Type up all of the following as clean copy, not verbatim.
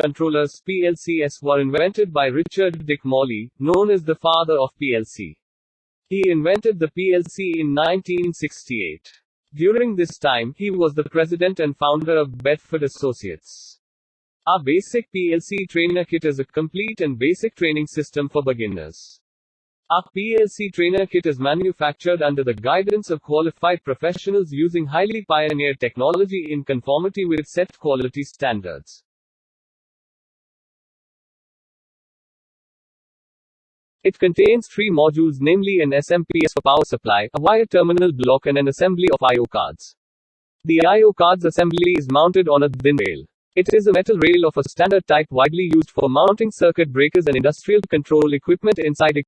controllers (PLCs) were invented by Richard Dick Morley, known as the father of PLC. He invented the PLC in 1968. During this time, he was the president and founder of Bedford Associates. Our basic PLC trainer kit is a complete and basic training system for beginners. Our PLC trainer kit is manufactured under the guidance of qualified professionals using highly pioneered technology in conformity with set quality standards. It contains 3 modules, namely an SMPS for power supply, a wire terminal block, and an assembly of I/O cards. The I/O cards assembly is mounted on a thin rail. It is a metal rail of a standard type widely used for mounting circuit breakers and industrial control equipment inside it.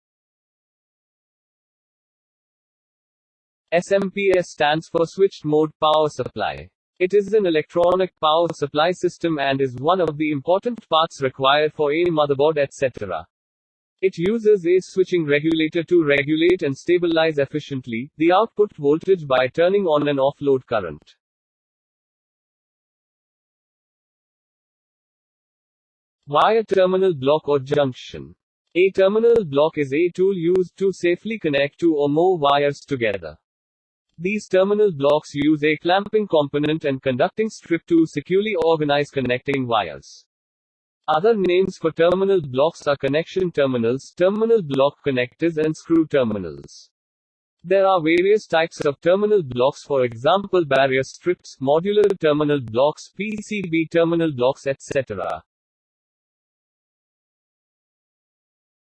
SMPS stands for Switched Mode Power Supply. It is an electronic power supply system and is one of the important parts required for a motherboard, etc. It uses a switching regulator to regulate and stabilize efficiently the output voltage by turning on and off load current. Wire terminal block or junction. A terminal block is a tool used to safely connect 2 or more wires together. These terminal blocks use a clamping component and conducting strip to securely organize connecting wires. Other names for terminal blocks are connection terminals, terminal block connectors, and screw terminals. There are various types of terminal blocks, for example barrier strips, modular terminal blocks, PCB terminal blocks, etc.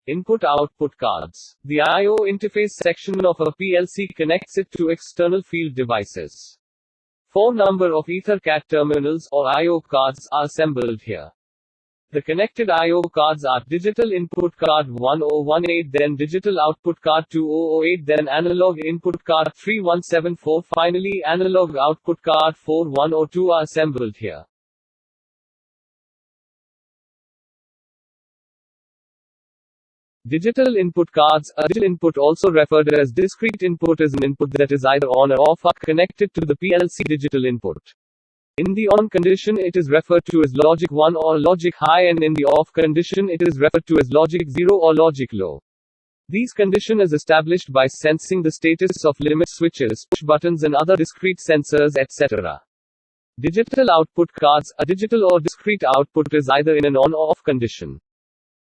Input-output cards. The I/O interface section of a PLC connects it to external field devices. 4 number of EtherCAT terminals or I/O cards are assembled here. The connected I/O cards are digital input card 1018, then digital output card 2008, then analog input card 3174, finally analog output card 4102 are assembled here. Digital input cards. A digital input, also referred as discrete input, is an input that is either on or off or connected to the PLC digital input. In the on condition it is referred to as logic 1 or logic high, and in the off condition it is referred to as logic 0 or logic low. These condition is established by sensing the status of limit switches, push buttons, and other discrete sensors, etc. Digital output cards. A digital or discrete output is either in an on or off condition.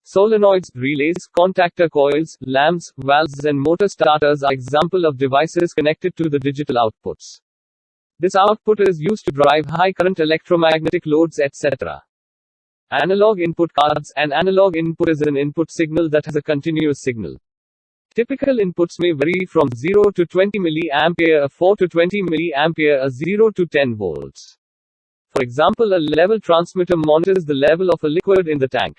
Solenoids, relays, contactor coils, lamps, valves, and motor starters are example of devices connected to the digital outputs. This output is used to drive high current electromagnetic loads, etc. Analog input cards. An analog input is an input signal that has a continuous signal. Typical inputs may vary from 0 to 20 mA, 4 to 20 mA, 0 to 10 volts. For example, a level transmitter monitors the level of a liquid in the tank.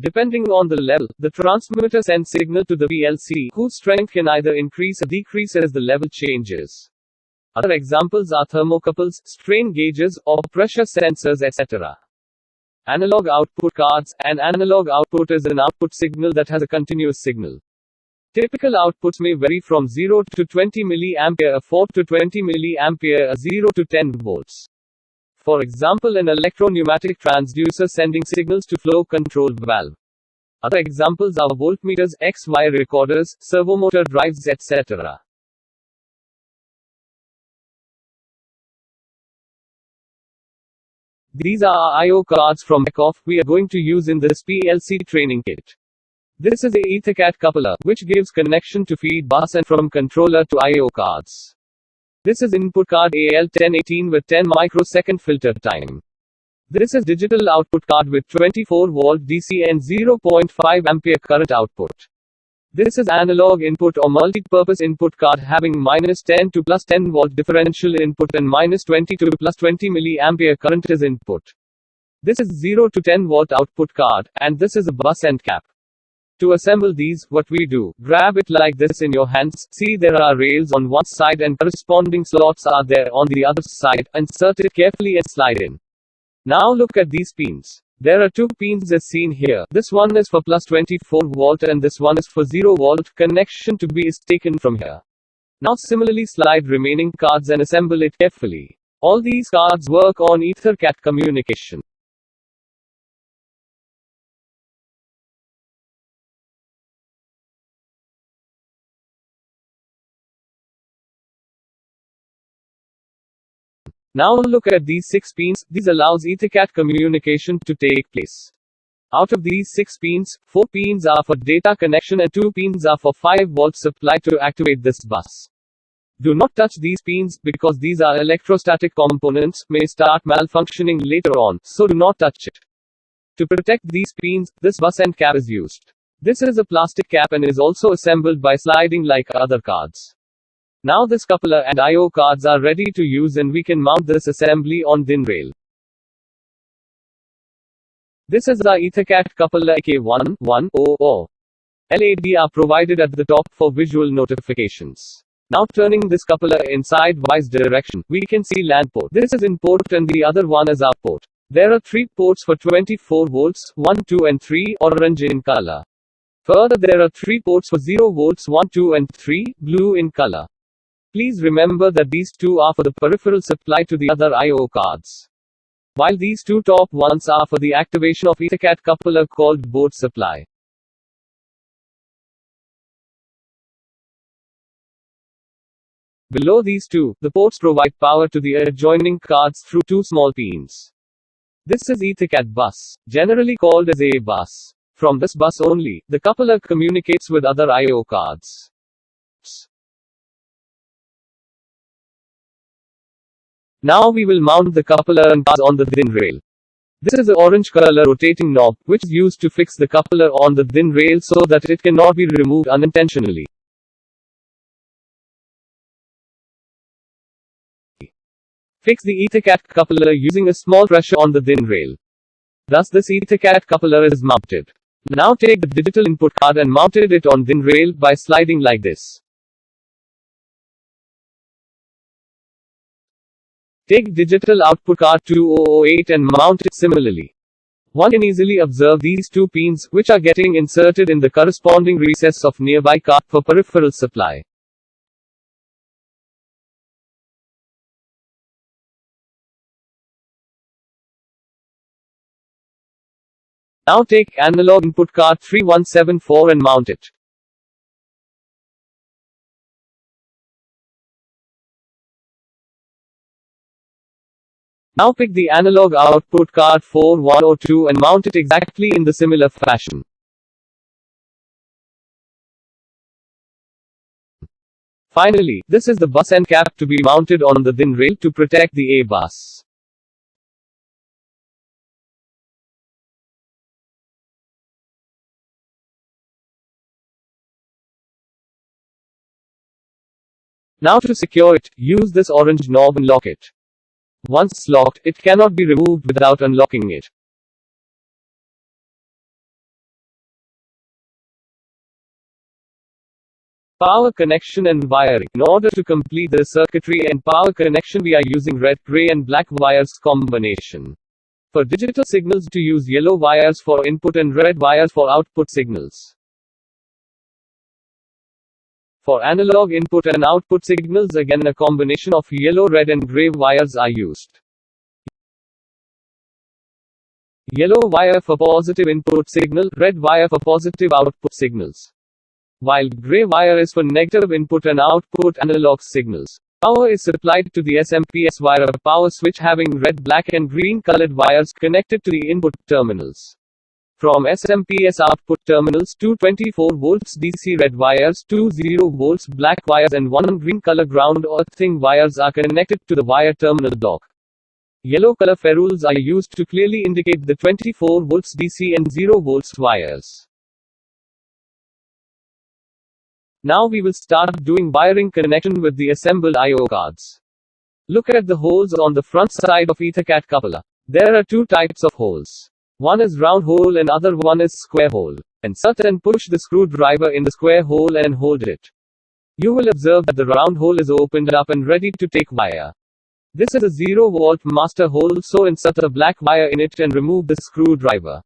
Depending on the level, the transmitter sends signal to the PLC, whose strength can either increase or decrease as the level changes. Other examples are thermocouples, strain gauges, or pressure sensors, etc. Analog output cards. An analog output is an output signal that has a continuous signal. Typical outputs may vary from 0 to 20 mA, 4 to 20 mA, 0 to 10 volts. For example, an electro-pneumatic transducer sending signals to flow control valve. Other examples are voltmeters, X-Y recorders, servomotor drives, etc. These are our I/O cards from Beckhoff we are going to use in this PLC training kit. This is a EtherCAT coupler, which gives connection to feed bus and from controller to I/O cards. This is input card AL1018 with 10 microsecond filter time. This is digital output card with 24 volt DC and 0.5 ampere current output. This is analog input or multi-purpose input card having -10 to +10 volt differential input and -20 to +20 mA current is input. This is 0 to 10 volt output card, and this is a bus end cap. To assemble these, what we do, grab it like this in your hands, see there are rails on one side and corresponding slots are there on the other side, insert it carefully and slide in. Now look at these pins. There are 2 pins as seen here. This one is for +24 volt and this one is for 0 volt. Connection to B is taken from here. Now similarly slide remaining cards and assemble it carefully. All these cards work on EtherCAT communication. Now look at these 6 pins. These allows EtherCAT communication to take place. Out of these 6 pins, 4 pins are for data connection and 2 pins are for 5-volt supply to activate this bus. Do not touch these pins, because these are electrostatic components, may start malfunctioning later on, so do not touch it. To protect these pins, this bus end cap is used. This is a plastic cap and is also assembled by sliding like other cards. Now this coupler and I/O cards are ready to use and we can mount this assembly on DIN rail. This is our EtherCAT coupler AK1100. LED are provided at the top for visual notifications. Now turning this coupler in sidewise direction, we can see LAN port. This is in port and the other one is out port. There are 3 ports for 24 volts, 1, 2 and 3, orange in color. Further there are 3 ports for 0 volts, 1, 2 and 3, blue in color. Please remember that these 2 are for the peripheral supply to the other I/O cards, while these 2 top ones are for the activation of EtherCAT coupler called board supply. Below these 2, the ports provide power to the adjoining cards through 2 small pins. This is EtherCAT bus, generally called as A bus. From this bus only, the coupler communicates with other I/O cards. Now we will mount the coupler and bus on the DIN rail. This is the orange color rotating knob, which is used to fix the coupler on the DIN rail so that it cannot be removed unintentionally. Fix the EtherCAT coupler using a small pressure on the DIN rail. Thus this EtherCAT coupler is mounted. Now take the digital input card and mounted it on DIN rail by sliding like this. Take digital output card 2008 and mount it similarly. One can easily observe these 2 pins, which are getting inserted in the corresponding recess of nearby card for peripheral supply. Now take analog input card 3174 and mount it. Now pick the analog output card 4102 and mount it exactly in the similar fashion. Finally, this is the bus end cap to be mounted on the DIN rail to protect the A bus. Now to secure it, use this orange knob and lock it. Once locked, it cannot be removed without unlocking it. Power connection and wiring. In order to complete the circuitry and power connection, we are using red, gray and black wires combination. For digital signals, to use yellow wires for input and red wires for output signals. For analog input and output signals, again a combination of yellow, red and gray wires are used. Yellow wire for positive input signal, red wire for positive output signals, while gray wire is for negative input and output analog signals. Power is supplied to the SMPS via a power switch having red, black and green colored wires connected to the input terminals. From SMPS output terminals, 2 24 volts DC red wires, 2 0 volts black wires and 1 green color ground or earthing wires are connected to the wire terminal block. Yellow color ferrules are used to clearly indicate the 24 volts DC and 0 volts wires. Now we will start doing wiring connection with the assembled I/O cards. Look at the holes on the front side of EtherCAT coupler. There are 2 types of holes. One is round hole and other one is square hole. Insert and push the screwdriver in the square hole and hold it. You will observe that the round hole is opened up and ready to take wire. This is a 0-volt master hole, so insert a black wire in it and remove the screwdriver.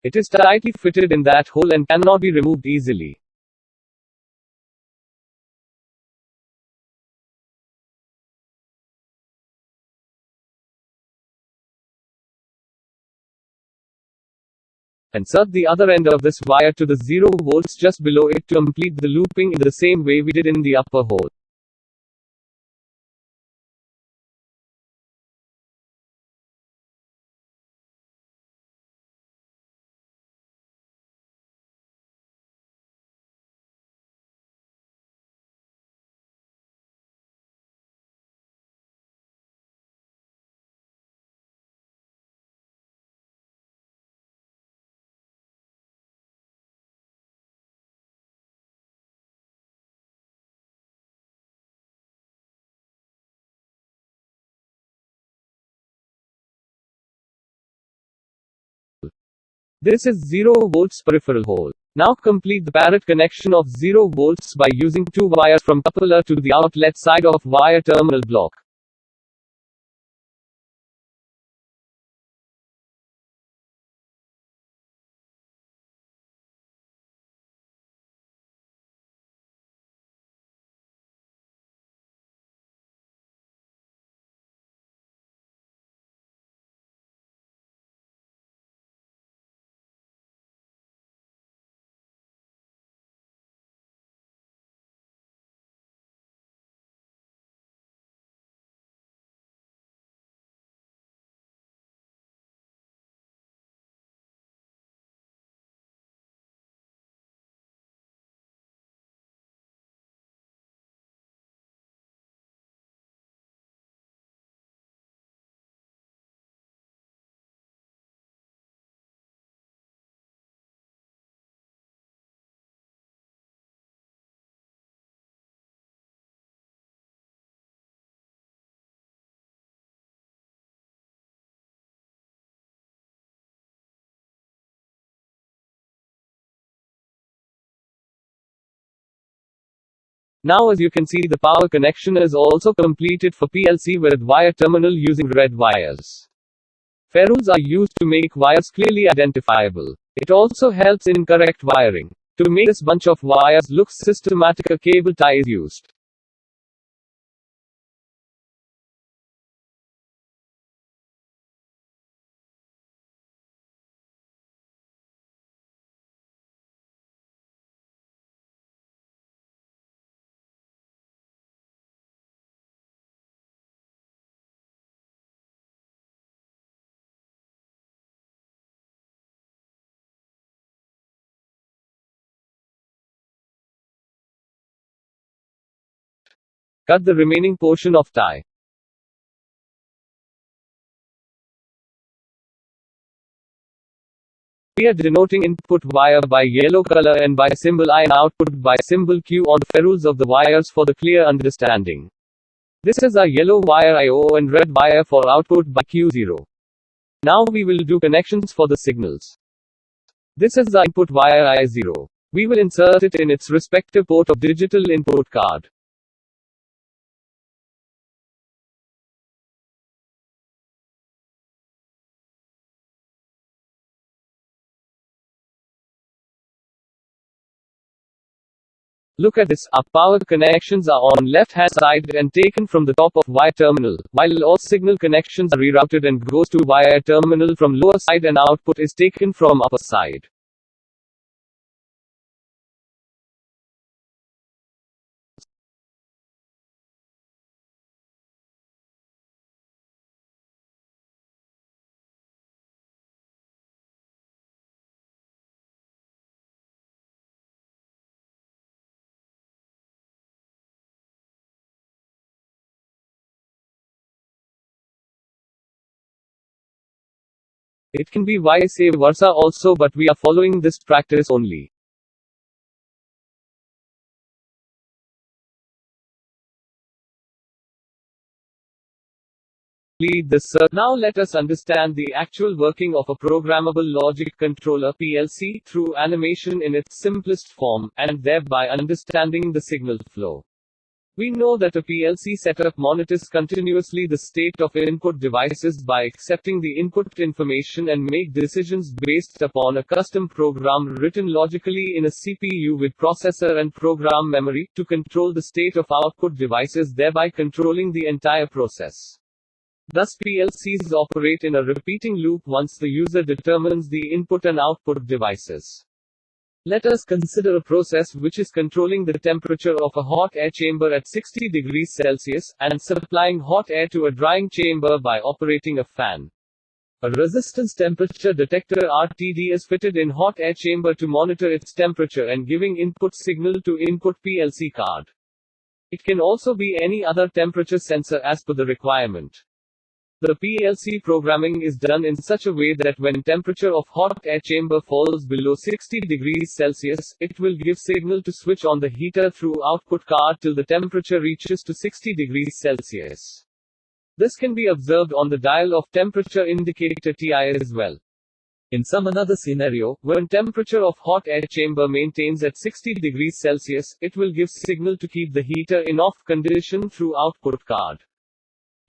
It is tightly fitted in that hole and cannot be removed easily. Insert the other end of this wire to the 0 volts just below it to complete the looping in the same way we did in the upper hole. This is 0 volts peripheral hole. Now complete the parrot connection of 0 volts by using two wires from coupler to the outlet side of wire terminal block. Now as you can see, the power connection is also completed for PLC with wire terminal using red wires. Ferrules are used to make wires clearly identifiable. It also helps in correct wiring. To make this bunch of wires look systematic, a cable tie is used. Cut the remaining portion of tie. We are denoting input wire by yellow color and by symbol I and output by symbol Q on the ferrules of the wires for the clear understanding. This is our yellow wire IO and red wire for output by Q0. Now we will do connections for the signals. This is the input wire I0. We will insert it in its respective port of digital input card. Look at this, our power connections are on left hand side and taken from the top of wire terminal, while all signal connections are rerouted and goes to wire terminal from lower side and output is taken from upper side. It can be vice versa also, but we are following this practice only. Lead this. Now let us understand the actual working of a programmable logic controller PLC through animation in its simplest form, and thereby understanding the signal flow. We know that a PLC setup monitors continuously the state of input devices by accepting the input information and make decisions based upon a custom program written logically in a CPU with processor and program memory to control the state of output devices, thereby controlling the entire process. Thus, PLCs operate in a repeating loop once the user determines the input and output devices. Let us consider a process which is controlling the temperature of a hot air chamber at 60 degrees Celsius, and supplying hot air to a drying chamber by operating a fan. A resistance temperature detector RTD is fitted in hot air chamber to monitor its temperature and giving input signal to input PLC card. It can also be any other temperature sensor as per the requirement. The PLC programming is done in such a way that when temperature of hot air chamber falls below 60 degrees Celsius, it will give signal to switch on the heater through output card till the temperature reaches to 60 degrees Celsius. This can be observed on the dial of temperature indicator TI as well. In some another scenario, when temperature of hot air chamber maintains at 60 degrees Celsius, it will give signal to keep the heater in off condition through output card.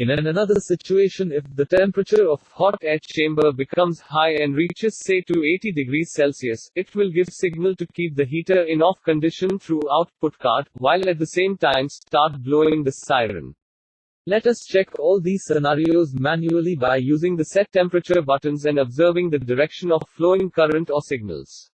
In another situation, if the temperature of hot air chamber becomes high and reaches say to 80 degrees Celsius, it will give signal to keep the heater in off condition through output card, while at the same time start blowing the siren. Let us check all these scenarios manually by using the set temperature buttons and observing the direction of flowing current or signals.